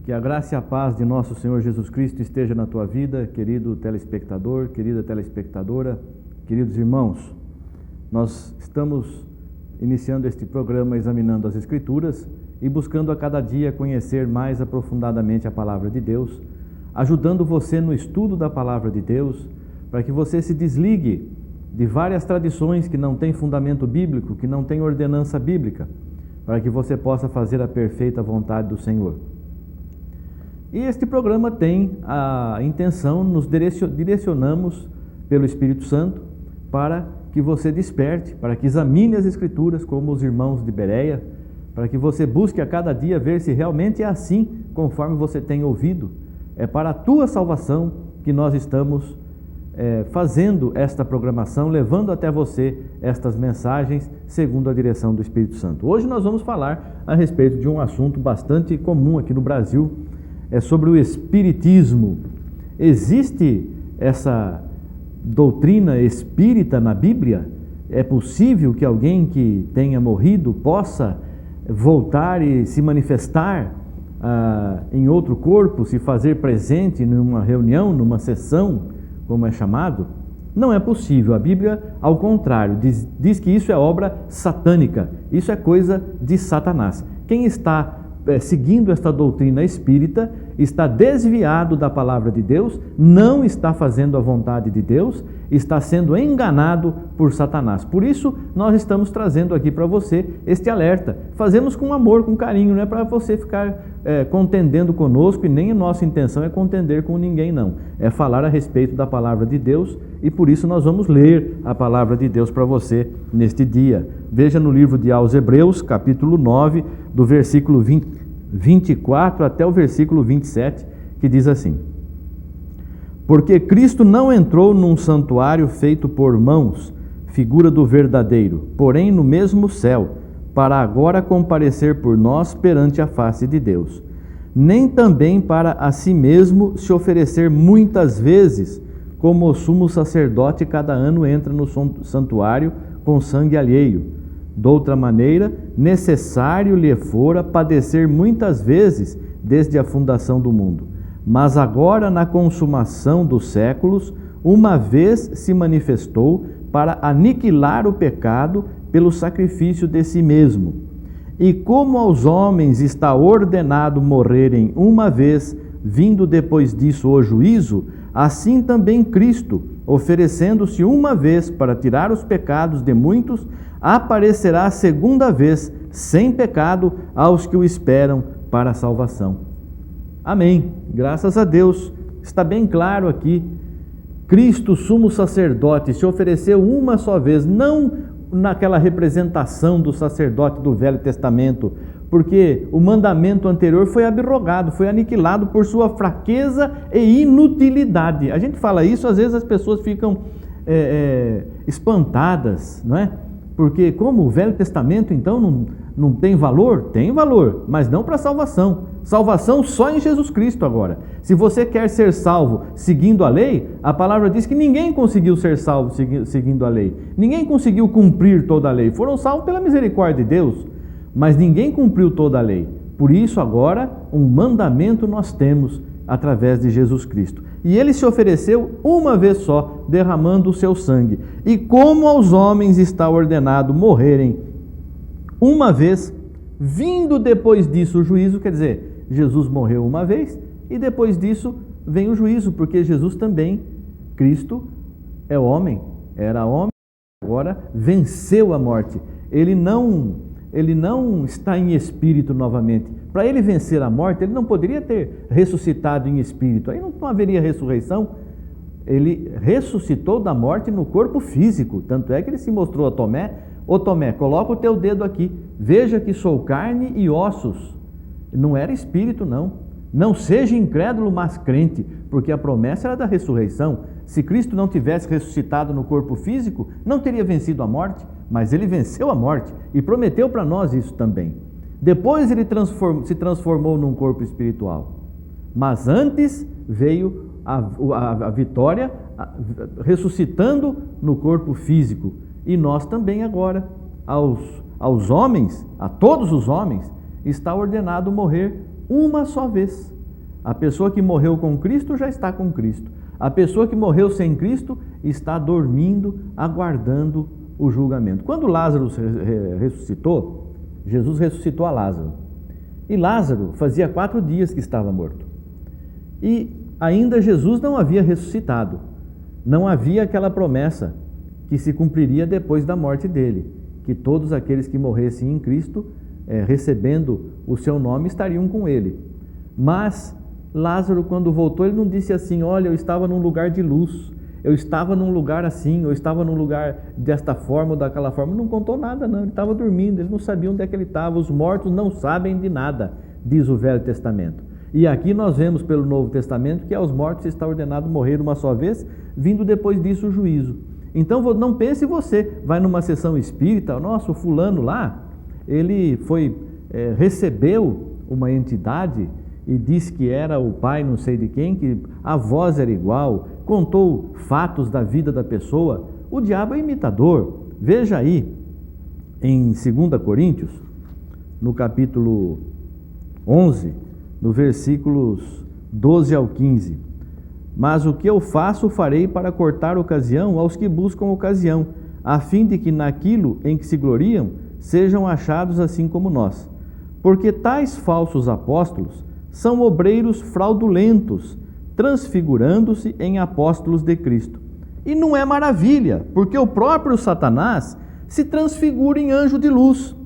Que a graça e a paz de nosso Senhor Jesus Cristo esteja na tua vida, querido telespectador, querida telespectadora, queridos irmãos. Nós estamos iniciando este programa examinando as Escrituras e buscando a cada dia conhecer mais aprofundadamente a Palavra de Deus, ajudando você no estudo da Palavra de Deus, para que você se desligue de várias tradições que não têm fundamento bíblico, que não têm ordenança bíblica, para que você possa fazer a perfeita vontade do Senhor. E este programa tem a intenção, nos direcionamos pelo Espírito Santo para que você desperte, para que examine as Escrituras como os irmãos de Bereia, para que você busque a cada dia ver se realmente é assim, conforme você tem ouvido. É para a tua salvação que nós estamos fazendo esta programação, levando até você estas mensagens segundo a direção do Espírito Santo. Hoje nós vamos falar a respeito de um assunto bastante comum aqui no Brasil, é sobre o Espiritismo. Existe essa doutrina espírita na Bíblia? É possível que alguém que tenha morrido possa voltar e se manifestar em outro corpo, se fazer presente numa reunião, numa sessão, como é chamado? Não é possível. A Bíblia, ao contrário, diz que isso é obra satânica, isso é coisa de Satanás. Quem está seguindo esta doutrina espírita está desviado da palavra de Deus, não está fazendo a vontade de Deus, está sendo enganado por Satanás. Por isso, nós estamos trazendo aqui para você este alerta. Fazemos com amor, com carinho, não é para você ficar contendendo conosco, e nem a nossa intenção é contender com ninguém, não. É falar a respeito da palavra de Deus, e por isso nós vamos ler a palavra de Deus para você neste dia. Veja no livro de aos Hebreus, capítulo 9, do versículo 24 até o versículo 27, que diz assim: Porque Cristo não entrou num santuário feito por mãos, figura do verdadeiro, porém no mesmo céu, para agora comparecer por nós perante a face de Deus. Nem também para a si mesmo se oferecer muitas vezes, como o sumo sacerdote cada ano entra no santuário com sangue alheio. Doutra maneira, necessário lhe fora padecer muitas vezes desde a fundação do mundo. Mas agora, na consumação dos séculos, uma vez se manifestou para aniquilar o pecado pelo sacrifício de si mesmo. E como aos homens está ordenado morrerem uma vez, vindo depois disso o juízo, assim também Cristo, oferecendo-se uma vez para tirar os pecados de muitos, aparecerá a segunda vez, sem pecado, aos que o esperam para a salvação. Amém. Graças a Deus. Está bem claro aqui. Cristo, sumo sacerdote, se ofereceu uma só vez, não naquela representação do sacerdote do Velho Testamento, porque o mandamento anterior foi abrogado, foi aniquilado por sua fraqueza e inutilidade. A gente fala isso, às vezes as pessoas ficam espantadas, não é? Porque como o Velho Testamento então não tem valor? Tem valor, mas não para salvação. Salvação só em Jesus Cristo agora. Se você quer ser salvo seguindo a lei, a palavra diz que ninguém conseguiu ser salvo seguindo a lei. Ninguém conseguiu cumprir toda a lei. Foram salvos pela misericórdia de Deus, mas ninguém cumpriu toda a lei. Por isso agora um mandamento nós temos através de Jesus Cristo. E ele se ofereceu uma vez só, derramando o seu sangue. E como aos homens está ordenado morrerem uma vez, vindo depois disso o juízo, quer dizer, Jesus morreu uma vez e depois disso vem o juízo, porque Jesus também, Cristo, é homem, era homem, agora venceu a morte. Ele não está em espírito novamente. Para ele vencer a morte, ele não poderia ter ressuscitado em espírito. Aí não haveria ressurreição. Ele ressuscitou da morte no corpo físico. Tanto é que ele se mostrou a Tomé. Ô Tomé, coloca o teu dedo aqui. Veja que sou carne e ossos. Não era espírito, não. Não seja incrédulo, mas crente, porque a promessa era da ressurreição. Se Cristo não tivesse ressuscitado no corpo físico, não teria vencido a morte, mas ele venceu a morte e prometeu para nós isso também. Depois ele se transformou num corpo espiritual, mas antes veio a vitória ressuscitando no corpo físico. E nós também agora aos homens, a todos os homens, está ordenado morrer uma só vez. A pessoa que morreu com Cristo já está com Cristo. A pessoa que morreu sem Cristo está dormindo, aguardando o julgamento. Quando Lázaro ressuscitou, Jesus ressuscitou a Lázaro. E Lázaro fazia 4 dias que estava morto. E ainda Jesus não havia ressuscitado. Não havia aquela promessa que se cumpriria depois da morte dele, que todos aqueles que morressem em Cristo, recebendo o seu nome, estariam com ele. Mas Lázaro, quando voltou, ele não disse assim: olha, eu estava num lugar de luz, eu estava num lugar assim, eu estava num lugar desta forma ou daquela forma. Não contou nada, não. Ele estava dormindo, ele não sabia onde é que ele estava. Os mortos não sabem de nada, diz o Velho Testamento. E aqui nós vemos pelo Novo Testamento que aos mortos está ordenado morrer uma só vez, vindo depois disso o juízo. Então não pense você, vai numa sessão espírita, nossa, o fulano lá, ele recebeu uma entidade e disse que era o pai não sei de quem, que a voz era igual, contou fatos da vida da pessoa. O diabo é imitador. Veja aí, em 2 Coríntios, no capítulo 11, no versículos 12 ao 15. Mas o que eu faço, farei para cortar ocasião aos que buscam ocasião, a fim de que naquilo em que se gloriam, sejam achados assim como nós. Porque tais falsos apóstolos são obreiros fraudulentos, transfigurando-se em apóstolos de Cristo. E não é maravilha, porque o próprio Satanás se transfigura em anjo de luz.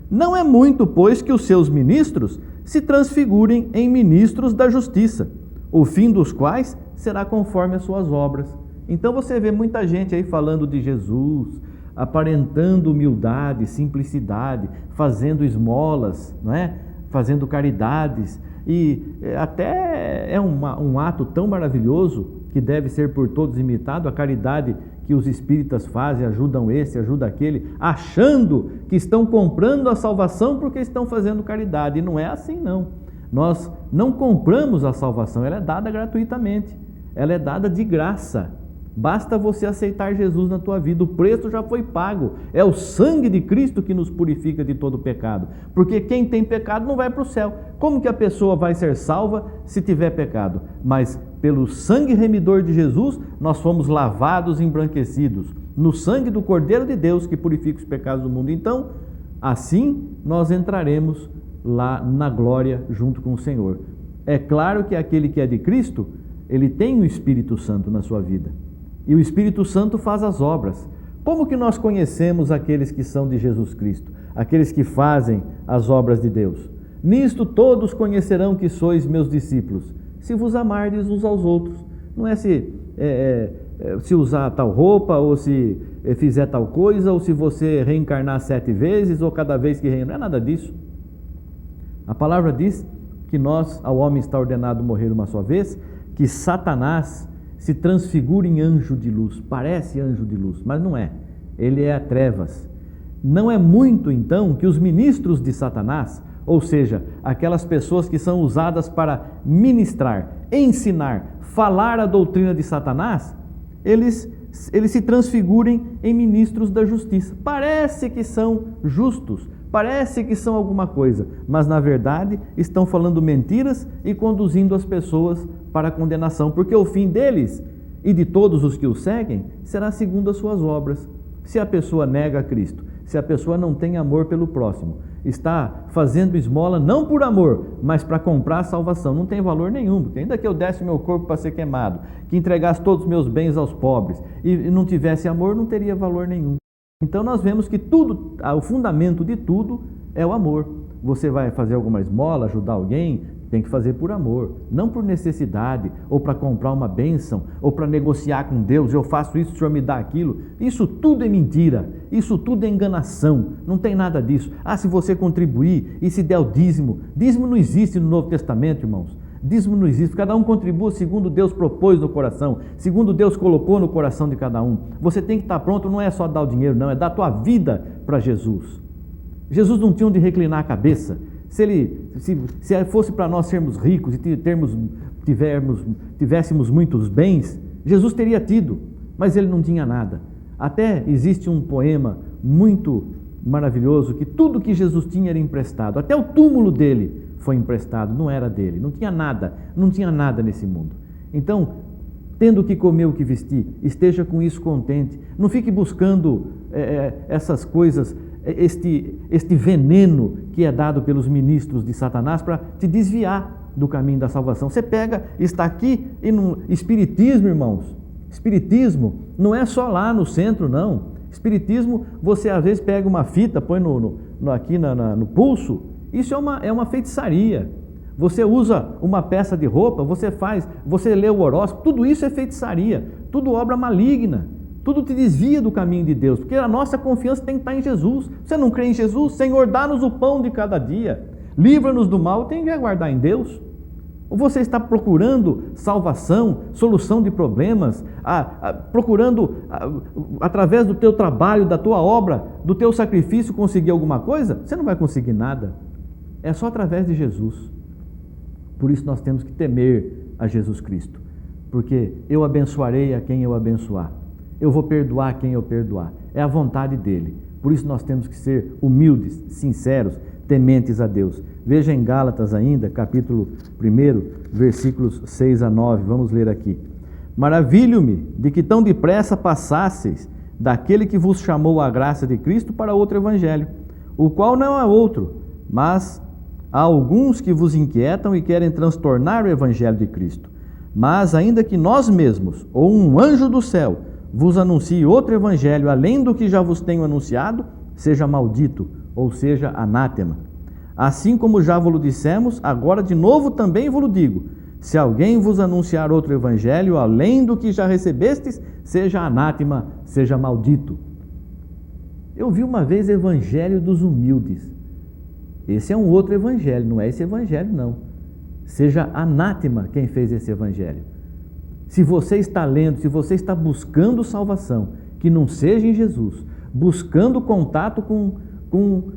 Não é muito, pois, que os seus ministros se transfigurem em ministros da justiça, o fim dos quais será conforme as suas obras. Então você vê muita gente aí falando de Jesus, aparentando humildade, simplicidade, fazendo esmolas, não é? Fazendo caridades, e até é um ato tão maravilhoso que deve ser por todos imitado, a caridade que os espíritas fazem, ajudam esse, ajudam aquele, achando que estão comprando a salvação porque estão fazendo caridade, e não é assim não. Nós não compramos a salvação, ela é dada gratuitamente, ela é dada de graça. Basta você aceitar Jesus na tua vida, o preço já foi pago, é o sangue de Cristo que nos purifica de todo pecado, porque quem tem pecado não vai para o céu. Como que a pessoa vai ser salva se tiver pecado? Mas pelo sangue remidor de Jesus, nós fomos lavados e embranquecidos, no sangue do Cordeiro de Deus que purifica os pecados do mundo. Então, assim nós entraremos lá na glória junto com o Senhor. É claro que aquele que é de Cristo, ele tem o Espírito Santo na sua vida. E o Espírito Santo faz as obras. Como que nós conhecemos aqueles que são de Jesus Cristo? Aqueles que fazem as obras de Deus? Nisto todos conhecerão que sois meus discípulos, se vos amardes uns aos outros. Não é se usar tal roupa, ou se fizer tal coisa, ou se você reencarnar 7 vezes, ou cada vez que reencarnar. Não é nada disso. A palavra diz que ao homem está ordenado morrer uma só vez, que Satanás se transfigura em anjo de luz, parece anjo de luz, mas não é, ele é trevas. Não é muito então que os ministros de Satanás, ou seja, aquelas pessoas que são usadas para ministrar, ensinar, falar a doutrina de Satanás, eles se transfigurem em ministros da justiça. Parece que são justos, parece que são alguma coisa, mas na verdade estão falando mentiras e conduzindo as pessoas para a condenação, porque o fim deles e de todos os que o seguem será segundo as suas obras. Se a pessoa nega a Cristo, se a pessoa não tem amor pelo próximo, está fazendo esmola não por amor, mas para comprar a salvação, não tem valor nenhum, porque ainda que eu desse meu corpo para ser queimado, que entregasse todos os meus bens aos pobres e não tivesse amor, não teria valor nenhum. Então nós vemos que tudo, o fundamento de tudo é o amor. Você vai fazer alguma esmola, ajudar alguém, tem que fazer por amor, não por necessidade, ou para comprar uma bênção, ou para negociar com Deus, eu faço isso, o Senhor me dá aquilo. Isso tudo é mentira, isso tudo é enganação, não tem nada disso. Se você contribuir e se der o dízimo não existe no Novo Testamento, irmãos. Dízimo não existe, cada um contribua segundo Deus propôs no coração, segundo Deus colocou no coração de cada um. Você tem que estar pronto, não é só dar o dinheiro, não, é dar a tua vida para Jesus. Jesus não tinha onde reclinar a cabeça. Se fosse para nós sermos ricos e tivéssemos muitos bens, Jesus teria tido, mas ele não tinha nada. Até existe um poema muito maravilhoso que tudo que Jesus tinha era emprestado, até o túmulo dele foi emprestado, não era dele, não tinha nada nesse mundo. Então, tendo o que comer, o que vestir, esteja com isso contente, não fique buscando essas coisas, este veneno que é dado pelos ministros de Satanás para te desviar do caminho da salvação. Você pega, está aqui, e no Espiritismo, irmãos, Espiritismo não é só lá no centro, não. Espiritismo, você às vezes pega uma fita, põe aqui no pulso, isso é uma feitiçaria. Você usa uma peça de roupa, você lê o horóscopo, tudo isso é feitiçaria, tudo obra maligna, tudo te desvia do caminho de Deus, porque a nossa confiança tem que estar em Jesus. Você não crê em Jesus? Senhor, dá-nos o pão de cada dia, livra-nos do mal, tem que aguardar em Deus. Ou você está procurando salvação, solução de problemas, procurando, através do teu trabalho, da tua obra, do teu sacrifício, conseguir alguma coisa? Você não vai conseguir nada. É só através de Jesus. Por isso nós temos que temer a Jesus Cristo. Porque eu abençoarei a quem eu abençoar. Eu vou perdoar quem eu perdoar. É a vontade dele. Por isso nós temos que ser humildes, sinceros, tementes a Deus. Veja em Gálatas ainda, capítulo 1, versículos 6 a 9. Vamos ler aqui. Maravilho-me de que tão depressa passasseis daquele que vos chamou à graça de Cristo para outro evangelho, o qual não é outro, mas há alguns que vos inquietam e querem transtornar o evangelho de Cristo. Mas ainda que nós mesmos, ou um anjo do céu, vos anuncie outro evangelho além do que já vos tenho anunciado, seja maldito, ou seja, anátema. Assim como já vos dissemos, agora de novo também vos digo: se alguém vos anunciar outro evangelho além do que já recebestes, seja anátema, seja maldito. Eu vi uma vez Evangelho dos Humildes. Esse é um outro evangelho, não é esse evangelho não. Seja anátema quem fez esse evangelho. Se você está lendo, se você está buscando salvação, que não seja em Jesus, buscando contato com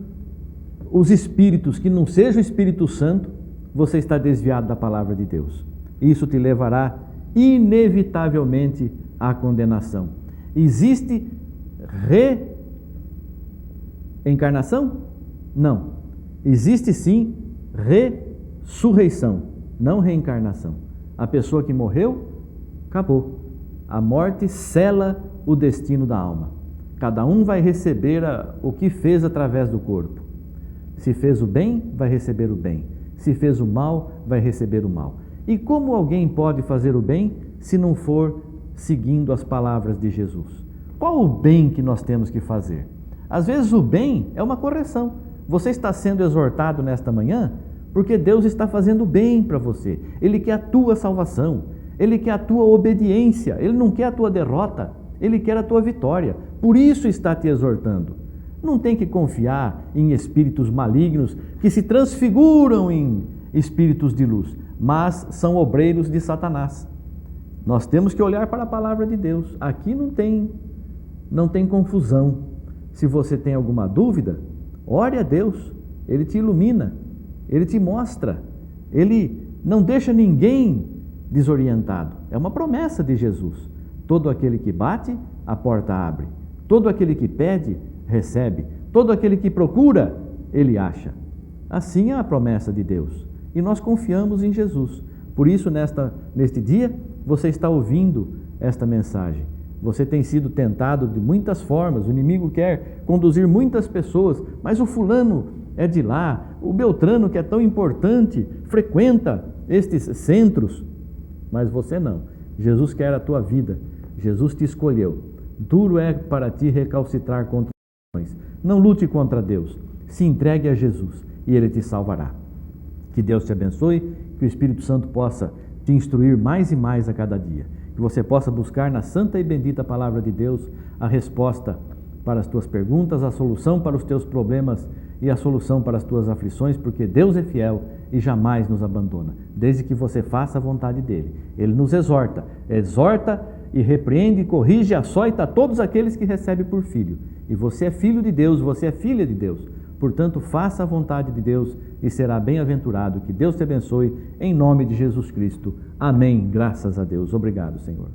os espíritos, que não seja o Espírito Santo, você está desviado da palavra de Deus. Isso te levará inevitavelmente à condenação. Existe reencarnação? Não. Existe sim ressurreição, não reencarnação. A pessoa que morreu, acabou. A morte sela o destino da alma. Cada um vai receber o que fez através do corpo. Se fez o bem, vai receber o bem. Se fez o mal, vai receber o mal. E como alguém pode fazer o bem se não for seguindo as palavras de Jesus? Qual o bem que nós temos que fazer? Às vezes o bem é uma correção. Você está sendo exortado nesta manhã porque Deus está fazendo bem para você. Ele quer a tua salvação, Ele quer a tua obediência, Ele não quer a tua derrota, Ele quer a tua vitória. Por isso está te exortando. Não tem que confiar em espíritos malignos que se transfiguram em espíritos de luz, mas são obreiros de Satanás. Nós temos que olhar para a palavra de Deus. Aqui não tem confusão. Se você tem alguma dúvida, ore a Deus. Ele te ilumina, Ele te mostra, Ele não deixa ninguém desorientado. É uma promessa de Jesus. Todo aquele que bate, a porta abre. Todo aquele que pede, recebe. Todo aquele que procura, ele acha. Assim é a promessa de Deus. E nós confiamos em Jesus. Por isso, neste dia, você está ouvindo esta mensagem. Você tem sido tentado de muitas formas. O inimigo quer conduzir muitas pessoas, mas o fulano é de lá, o Beltrano, que é tão importante, frequenta estes centros, mas você não. Jesus quer a tua vida. Jesus te escolheu. Duro é para ti recalcitrar contra as. Não lute contra Deus. Se entregue a Jesus e Ele te salvará. Que Deus te abençoe, que o Espírito Santo possa te instruir mais e mais a cada dia. Que você possa buscar na santa e bendita palavra de Deus a resposta para as tuas perguntas, a solução para os teus problemas e a solução para as tuas aflições, porque Deus é fiel e jamais nos abandona, desde que você faça a vontade dEle. Ele nos exorta e repreende e corrige, açoita todos aqueles que recebe por filho. E você é filho de Deus, você é filha de Deus. Portanto, faça a vontade de Deus e será bem-aventurado. Que Deus te abençoe, em nome de Jesus Cristo. Amém. Graças a Deus. Obrigado, Senhor.